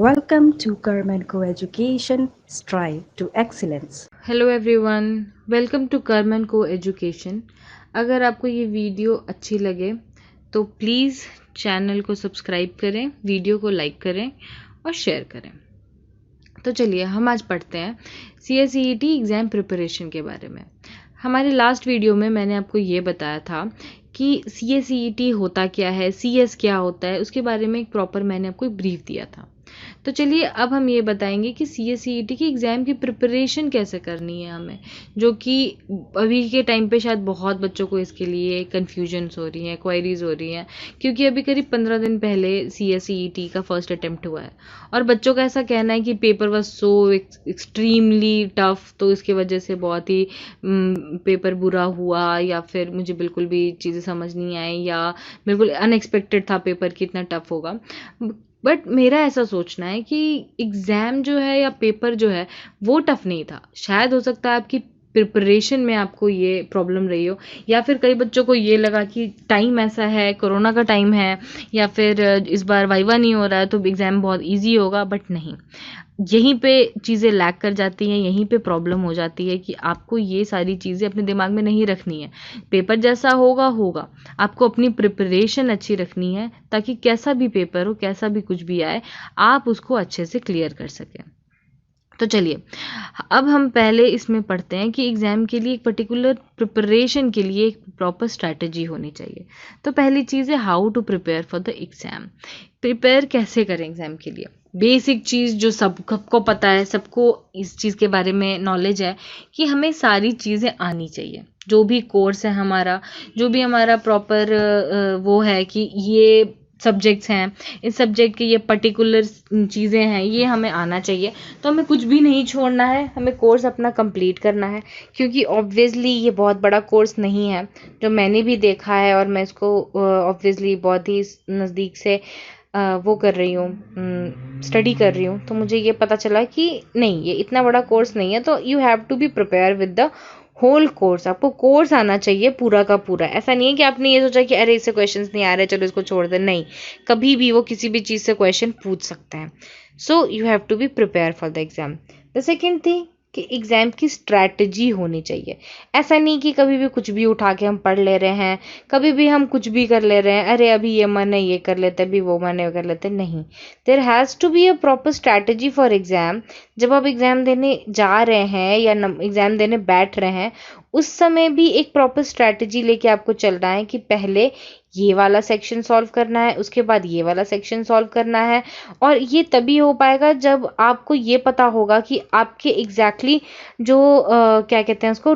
Welcome to Carmen Co-Education Strive to Excellence. Hello everyone, welcome to Karman co education. अगर आपको ये video अच्छी लगे तो प्लीज़ चैनल को सब्सक्राइब करें, वीडियो को लाइक करें और शेयर करें। तो चलिए हम आज पढ़ते हैं CSEET एग्ज़ाम प्रिपरेशन के बारे में। हमारे लास्ट वीडियो में मैंने आपको ये बताया था कि CSEET होता क्या है, CS क्या होता है, उसके बारे में एक प्रॉपर मैंने आपको एक ब्रीफ दिया था। तो चलिए अब हम ये बताएंगे कि CSEET की एग्ज़ाम की प्रिपरेशन कैसे करनी है हमें, जो कि अभी के टाइम पे शायद बहुत बच्चों को इसके लिए कन्फ्यूजन्स हो रही हैं, क्वायरीज हो रही हैं, क्योंकि अभी करीब 15 दिन पहले CSEET का फर्स्ट अटेम्प्ट हुआ है और बच्चों का ऐसा कहना है कि paper was so extremely tough, तो इसकी वजह से बहुत ही पेपर बुरा हुआ या फिर मुझे बिल्कुल भी चीज़ें समझ नहीं आई या बिल्कुल अनएक्सपेक्टेड था पेपर कि इतना टफ होगा। बट मेरा ऐसा सोचना है कि एग्ज़ाम जो है या पेपर जो है वो टफ नहीं था। शायद हो सकता है आपकी प्रिपरेशन में आपको ये प्रॉब्लम रही हो, या फिर कई बच्चों को ये लगा कि टाइम ऐसा है, कोरोना का टाइम है, या फिर इस बार वाइवा नहीं हो रहा है तो एग्ज़ाम बहुत इजी होगा। बट नहीं, यहीं पे चीज़ें लैग कर जाती हैं, यहीं पे प्रॉब्लम हो जाती है कि आपको ये सारी चीज़ें अपने दिमाग में नहीं रखनी है। पेपर जैसा होगा होगा, आपको अपनी प्रिपरेशन अच्छी रखनी है ताकि कैसा भी पेपर हो, कैसा भी कुछ भी आए, आप उसको अच्छे से क्लियर कर सकें। तो चलिए अब हम पहले इसमें पढ़ते हैं कि एग्ज़ाम के लिए एक पर्टिकुलर प्रिपरेशन के लिए एक प्रॉपर स्ट्रैटेजी होनी चाहिए। तो पहली चीज़ है how to prepare for the exam. Prepare कैसे करें एग्ज़ाम के लिए? बेसिक चीज़ जो सबको पता है, सबको इस चीज़ के बारे में नॉलेज है कि हमें सारी चीज़ें आनी चाहिए। जो भी कोर्स है हमारा, जो भी हमारा प्रॉपर वो है कि ये सब्जेक्ट्स हैं, इस सब्जेक्ट के ये पर्टिकुलर चीज़ें हैं, ये हमें आना चाहिए। तो हमें कुछ भी नहीं छोड़ना है, हमें कोर्स अपना कंप्लीट करना है, क्योंकि ऑब्वियसली ये बहुत बड़ा कोर्स नहीं है, जो मैंने भी देखा है और मैं इसको ऑब्वियसली बहुत ही नज़दीक से वो कर रही हूँ, स्टडी कर रही हूँ। तो मुझे ये पता चला कि नहीं, ये इतना बड़ा कोर्स नहीं है। तो you have to be prepare with the whole course. आपको कोर्स आना चाहिए पूरा का पूरा। ऐसा नहीं है कि आपने ये सोचा कि अरे इससे क्वेश्चंस नहीं आ रहे, चलो इसको छोड़ दे। नहीं, कभी भी वो किसी भी चीज़ से क्वेश्चन पूछ सकते हैं। So you have to be prepare for the exam. The second thing कि एग्ज़ाम की स्ट्रैटेजी होनी चाहिए। ऐसा नहीं कि कभी भी कुछ भी उठा के हम पढ़ ले रहे हैं, कभी भी हम कुछ भी कर ले रहे हैं, अरे अभी ये मन है ये कर लेते, अभी वो मन है वो कर लेते। नहीं, there has to be a proper strategy for exam. जब आप एग्ज़ाम देने जा रहे हैं या एग्ज़ाम देने बैठ रहे हैं, उस समय भी एक प्रॉपर स्ट्रैटेजी लेके आपको चलना है कि पहले ये वाला सेक्शन सॉल्व करना है, उसके बाद ये वाला सेक्शन सॉल्व करना है। और ये तभी हो पाएगा जब आपको ये पता होगा कि आपके एग्जैक्टली जो क्या कहते हैं उसको,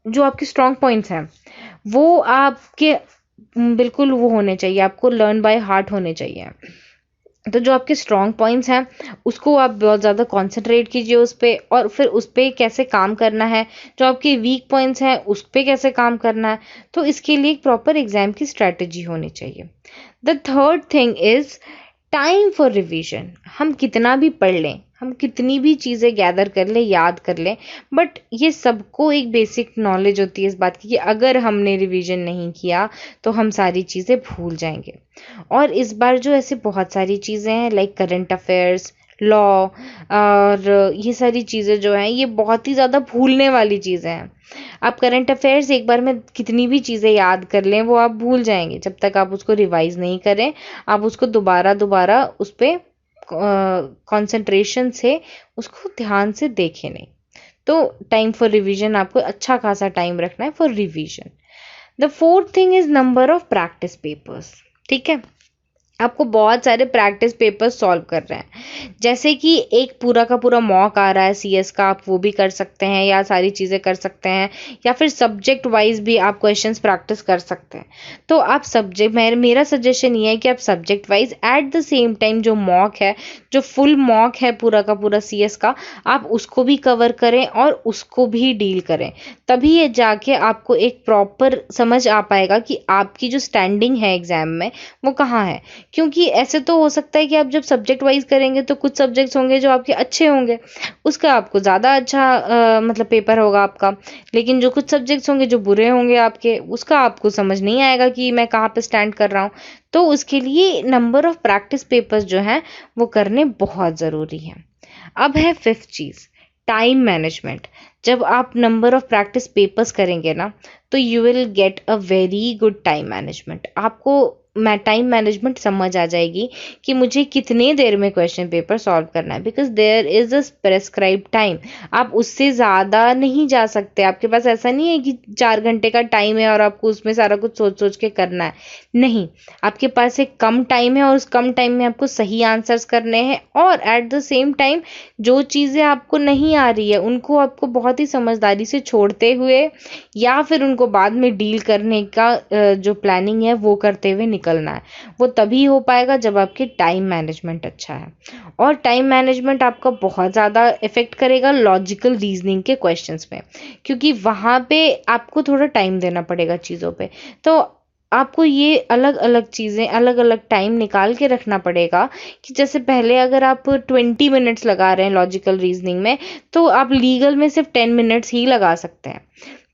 जो आपके स्ट्रॉन्ग पॉइंट्स हैं वो आपके बिल्कुल वो होने चाहिए, आपको लर्न बाय हार्ट होने चाहिए। तो जो आपके स्ट्रॉन्ग पॉइंट्स हैं उसको आप बहुत ज़्यादा कंसंट्रेट कीजिए उस पर, और फिर उस पर कैसे काम करना है। जो आपके वीक पॉइंट्स हैं उस पर कैसे काम करना है। तो इसके लिए एक प्रॉपर एग्जाम की स्ट्रैटेजी होनी चाहिए। The third thing is time for revision. हम कितना भी पढ़ लें, हम कितनी भी चीज़ें गैदर कर लें, याद कर लें, बट ये सबको एक बेसिक नॉलेज होती है इस बात की कि अगर हमने रिवीजन नहीं किया तो हम सारी चीज़ें भूल जाएंगे। और इस बार जो ऐसे बहुत सारी चीज़ें हैं लाइक करंट अफेयर्स, लॉ, और ये सारी चीज़ें जो हैं ये बहुत ही ज़्यादा भूलने वाली चीज़ें हैं। आप करंट अफेयर्स एक बार में कितनी भी चीज़ें याद कर लें वो आप भूल जाएंगे जब तक आप उसको रिवाइज नहीं करें, आप उसको दोबारा दोबारा उस पर कंसंट्रेशन से उसको ध्यान से देखें नहीं। तो टाइम फॉर रिवीजन, आपको अच्छा खासा टाइम रखना है for revision. The fourth thing is number of practice papers. ठीक है, आपको बहुत सारे प्रैक्टिस पेपर सॉल्व कर रहे हैं। जैसे कि एक पूरा का पूरा मॉक आ रहा है CS का, आप वो भी कर सकते हैं या सारी चीज़ें कर सकते हैं, या फिर सब्जेक्ट वाइज भी आप क्वेश्चंस प्रैक्टिस कर सकते हैं। तो आप सब्जेक्ट, मेरा सजेशन ये है कि आप subject wise at the same time जो मॉक है, जो फुल मॉक है पूरा का पूरा CS का, आप उसको भी कवर करें और उसको भी डील करें। तभी ये जाके आपको एक प्रॉपर समझ आ पाएगा कि आपकी जो स्टैंडिंग है एग्जाम में वो कहाँ है। क्योंकि ऐसे तो हो सकता है कि आप जब सब्जेक्ट वाइज करेंगे तो कुछ सब्जेक्ट्स होंगे जो आपके अच्छे होंगे, उसका आपको ज़्यादा अच्छा मतलब पेपर होगा आपका, लेकिन जो कुछ सब्जेक्ट्स होंगे जो बुरे होंगे आपके, उसका आपको समझ नहीं आएगा कि मैं कहाँ पे स्टैंड कर रहा हूँ। तो उसके लिए नंबर ऑफ प्रैक्टिस पेपर्स जो हैं वो करने बहुत ज़रूरी हैं। अब है फिफ्थ चीज़, टाइम मैनेजमेंट। जब आप नंबर ऑफ प्रैक्टिस पेपर्स करेंगे ना, तो you will get a very good time management. आपको टाइम मैनेजमेंट समझ आ जाएगी कि मुझे कितने देर में क्वेश्चन पेपर सॉल्व करना है, because there is a prescribe time. आप उससे ज़्यादा नहीं जा सकते। आपके पास ऐसा नहीं है कि 4 घंटे का टाइम है और आपको उसमें सारा कुछ सोच सोच के करना है। नहीं, आपके पास एक कम टाइम है और उस कम टाइम में आपको सही आंसर्स करने हैं, और एट द सेम टाइम जो चीज़ें आपको नहीं आ रही है उनको आपको बहुत ही समझदारी से छोड़ते हुए या फिर उनको बाद में डील करने का जो प्लानिंग है वो करते हुए निकलना है। वो तभी हो पाएगा जब आपकी टाइम मैनेजमेंट अच्छा है। और टाइम मैनेजमेंट आपका बहुत ज़्यादा इफेक्ट करेगा लॉजिकल रीजनिंग के क्वेश्चंस में, क्योंकि वहाँ पे आपको थोड़ा टाइम देना पड़ेगा चीज़ों पे। तो आपको ये अलग अलग चीज़ें अलग अलग टाइम निकाल के रखना पड़ेगा कि जैसे पहले अगर आप 20 मिनट्स लगा रहे हैं लॉजिकल रीजनिंग में, तो आप लीगल में सिर्फ 10 मिनट्स ही लगा सकते हैं।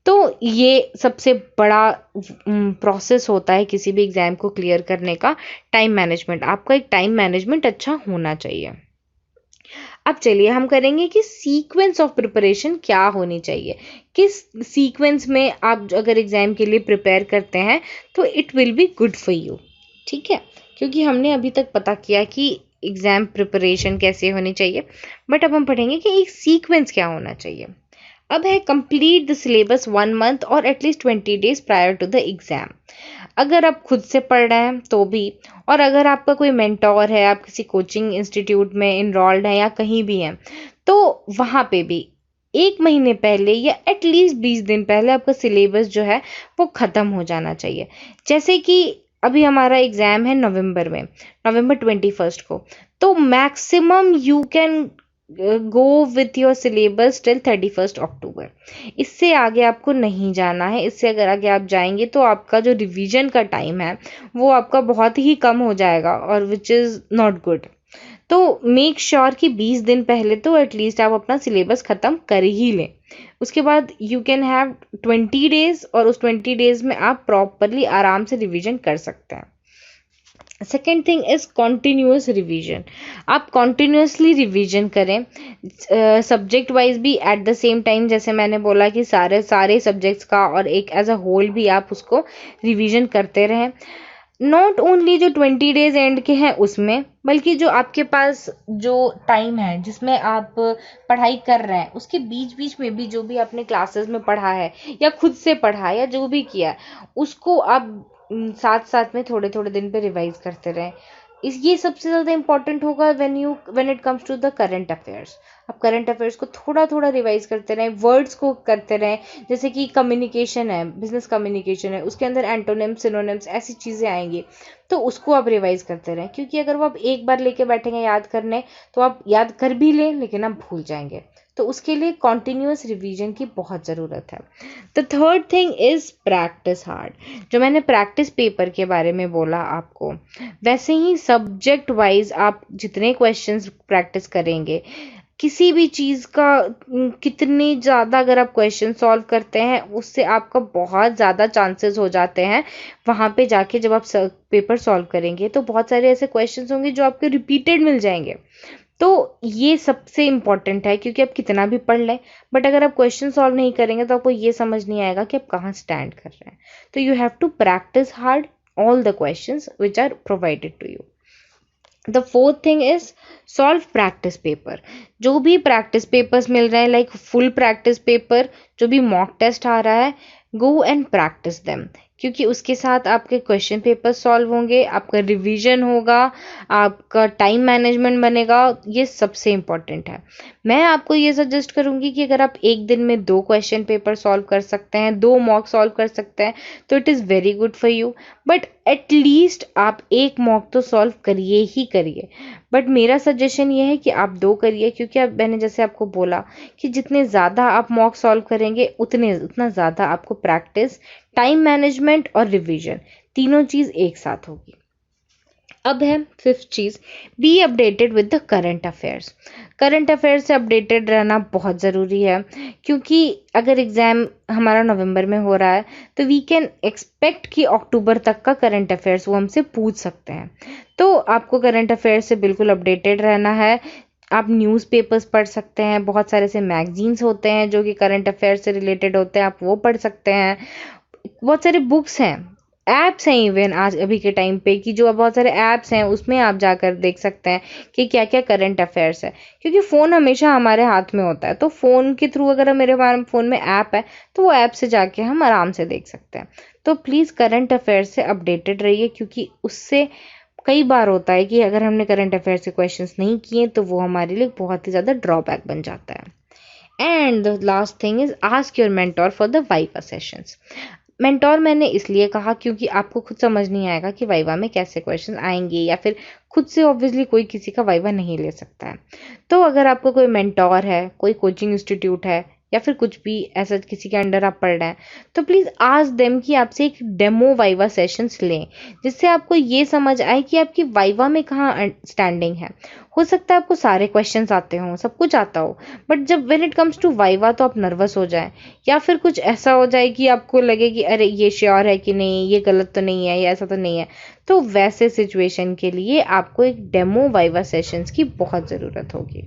तो ये सबसे बड़ा प्रोसेस होता है किसी भी एग्जाम को क्लियर करने का, टाइम मैनेजमेंट। आपका एक टाइम मैनेजमेंट अच्छा होना चाहिए। अब चलिए हम करेंगे कि सीक्वेंस ऑफ प्रिपरेशन क्या होनी चाहिए। किस सीक्वेंस में आप अगर एग्जाम के लिए प्रिपेयर करते हैं तो it will be good for you. ठीक है, क्योंकि हमने अभी तक पता किया कि एग्जाम प्रिपरेशन कैसे होनी चाहिए, बट अब हम पढ़ेंगे कि एक सीक्वेंस क्या होना चाहिए। अब है कंप्लीट द सिलेबस 1 मंथ और at least 20 days prior to the exam. अगर आप खुद से पढ़ रहे हैं तो भी, और अगर आपका कोई मेंटोर है, आप किसी कोचिंग इंस्टीट्यूट में इनरोल्ड हैं या कहीं भी हैं, तो वहाँ पे भी 1 महीने पहले या एटलीस्ट 20 दिन पहले आपका सिलेबस जो है वो ख़त्म हो जाना चाहिए। जैसे कि अभी हमारा एग्ज़ाम है नवंबर में, नवंबर 21 को, तो maximum you can go with your syllabus till 31 अक्टूबर। इससे आगे आपको नहीं जाना है। इससे अगर आगे आप जाएंगे तो आपका जो रिवीजन का टाइम है वो आपका बहुत ही कम हो जाएगा, और विच इज़ नॉट गुड। तो मेक श्योर कि 20 दिन पहले तो एटलीस्ट आप अपना सिलेबस ख़त्म कर ही लें। उसके बाद यू कैन हैव 20 days, और उस 20 days में आप प्रॉपरली आराम से रिवीजन कर सकते हैं। Second thing is continuous revision. आप कॉन्टीन्यूअसली रिवीजन करें, सब्जेक्ट वाइज भी एट द सेम टाइम, जैसे मैंने बोला कि सारे सब्जेक्ट्स का, और एक एज अ होल भी आप उसको रिवीजन करते रहें। नॉट ओनली जो 20 days एंड के हैं उसमें, बल्कि जो आपके पास जो टाइम है जिसमें आप पढ़ाई कर रहे हैं, उसके बीच बीच में भी जो भी आपने क्लासेस में पढ़ा है या खुद से पढ़ा है या जो भी किया है, उसको आप साथ साथ में थोड़े थोड़े दिन पे रिवाइज करते रहें। ये सबसे ज़्यादा इंपॉर्टेंट होगा when it comes to the current affairs. आप करंट अफेयर्स को थोड़ा थोड़ा रिवाइज करते रहें, वर्ड्स को करते रहें। जैसे कि कम्युनिकेशन है, बिजनेस कम्युनिकेशन है, उसके अंदर एंटोनिम्स सिनोनिम्स ऐसी चीज़ें आएंगी, तो उसको आप रिवाइज करते रहें। क्योंकि अगर वो आप एक बार लेके बैठेंगे याद करने, तो आप याद कर भी लें लेकिन आप भूल जाएंगे। तो उसके लिए कॉन्टिन्यूअस रिवीजन की बहुत ज़रूरत है। The third thing is practice hard. जो मैंने प्रैक्टिस पेपर के बारे में बोला आपको, वैसे ही सब्जेक्ट वाइज आप जितने क्वेश्चंस प्रैक्टिस करेंगे, किसी भी चीज़ का कितनी ज़्यादा अगर आप क्वेश्चन सॉल्व करते हैं, उससे आपका बहुत ज़्यादा चांसेस हो जाते हैं वहाँ पे जाके जब आप पेपर सॉल्व करेंगे, तो बहुत सारे ऐसे क्वेश्चंस होंगे जो आपके रिपीटेड मिल जाएंगे। तो ये सबसे इम्पॉर्टेंट है, क्योंकि आप कितना भी पढ़ लें, बट अगर आप क्वेश्चन सॉल्व नहीं करेंगे तो आपको ये समझ नहीं आएगा कि आप कहाँ स्टैंड कर रहे हैं। तो you have to practise hard all the questions which are provided to you. The fourth thing is solve practice paper. जो भी प्रैक्टिस पेपर्स मिल रहे हैं, लाइक फुल प्रैक्टिस पेपर, जो भी मॉक टेस्ट आ रहा है, गो एंड प्रैक्टिस देम, क्योंकि उसके साथ आपके क्वेश्चन पेपर सॉल्व होंगे, आपका रिवीजन होगा, आपका टाइम मैनेजमेंट बनेगा। ये सबसे इम्पॉर्टेंट है। मैं आपको ये सजेस्ट करूँगी कि अगर आप एक दिन में 2 क्वेश्चन पेपर सॉल्व कर सकते हैं, 2 मॉक सॉल्व कर सकते हैं, तो it is very good for you. But at least आप एक मॉक तो सॉल्व करिए ही करिए। बट मेरा सजेशन ये है कि आप 2 करिए, क्योंकि अब मैंने जैसे आपको बोला कि जितने ज़्यादा आप मॉक सॉल्व करेंगे उतना ज़्यादा आपको प्रैक्टिस, टाइम मैनेजमेंट और रिवीजन, तीनों चीज़ एक साथ होगी। अब है fifth cheese, be updated with the current affairs. Current affairs से अपडेटेड रहना बहुत ज़रूरी है, क्योंकि अगर एग्ज़ाम हमारा नवंबर में हो रहा है तो वी कैन एक्सपेक्ट कि अक्टूबर तक का करंट अफेयर्स वो हमसे पूछ सकते हैं। तो आपको करंट अफेयर्स से बिल्कुल अपडेटेड रहना है। आप न्यूज़पेपर्स पढ़ सकते हैं, बहुत सारे से मैगजीन्स होते हैं जो कि करंट अफेयर्स से रिलेटेड होते हैं, आप वो पढ़ सकते हैं। बहुत सारे बुक्स हैं, ऐप्स हैं, इवन आज अभी के टाइम पे कि जो बहुत सारे ऐप्स हैं उसमें आप जाकर देख सकते हैं कि क्या क्या करंट अफेयर्स है, क्योंकि फ़ोन हमेशा हमारे हाथ में होता है। तो फ़ोन के थ्रू अगर मेरे फ़ोन में ऐप है तो वो ऐप से जाके हम आराम से देख सकते हैं। तो प्लीज़ करंट अफेयर्स से अपडेटेड रहिए, क्योंकि उससे कई बार होता है कि अगर हमने करंट अफेयर्स के क्वेश्चंस नहीं किए तो वो हमारे लिए बहुत ही ज़्यादा ड्रॉबैक बन जाता है। And the last thing is ask your mentor for the viva sessions. Mentor मैंने इसलिए कहा क्योंकि आपको खुद समझ नहीं आएगा कि वाइवा में कैसे क्वेश्चन आएंगे, या फिर खुद से ऑब्वियसली कोई किसी का वाइवा नहीं ले सकता है। तो अगर आपको कोई मेंटोर है, कोई कोचिंग इंस्टीट्यूट है, या फिर कुछ भी ऐसा किसी के अंडर आप पढ़ रहे हैं, तो प्लीज़ आस्क देम कि आपसे एक डेमो वाइवा सेशंस लें, जिससे आपको ये समझ आए कि आपकी वाइवा में कहाँ स्टैंडिंग है। हो सकता है आपको सारे क्वेश्चंस आते हों, सब कुछ आता हो, बट जब when it comes to viva तो आप नर्वस हो जाए, या फिर कुछ ऐसा हो जाए कि आपको लगे कि अरे ये श्योर है कि नहीं, ये गलत तो नहीं है, या ऐसा तो नहीं है। तो वैसे सिचुएशन के लिए आपको एक डेमो वाइवा सेशंस की बहुत ज़रूरत होगी।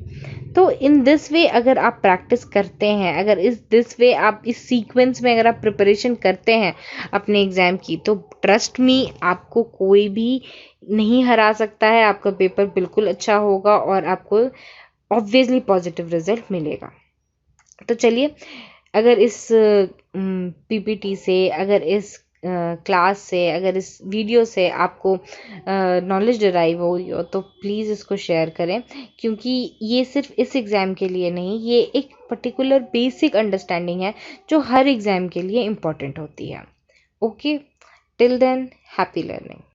तो इन दिस वे अगर आप प्रैक्टिस करते हैं, अगर दिस वे आप इस सीक्वेंस में अगर आप प्रिपरेशन करते हैं अपने एग्ज़ाम की, तो ट्रस्ट मी आपको कोई भी नहीं हरा सकता है। आपका पेपर बिल्कुल अच्छा होगा और आपको ऑब्वियसली पॉजिटिव रिजल्ट मिलेगा। तो चलिए, अगर इस पीपीटी से, अगर इस क्लास से, अगर इस वीडियो से आपको नॉलेज डिराइव हो रही हो तो प्लीज़ इसको शेयर करें, क्योंकि ये सिर्फ इस एग्ज़ाम के लिए नहीं, ये एक पर्टिकुलर बेसिक अंडरस्टैंडिंग है जो हर एग्ज़ाम के लिए इम्पॉर्टेंट होती है। Okay, till than happy learning.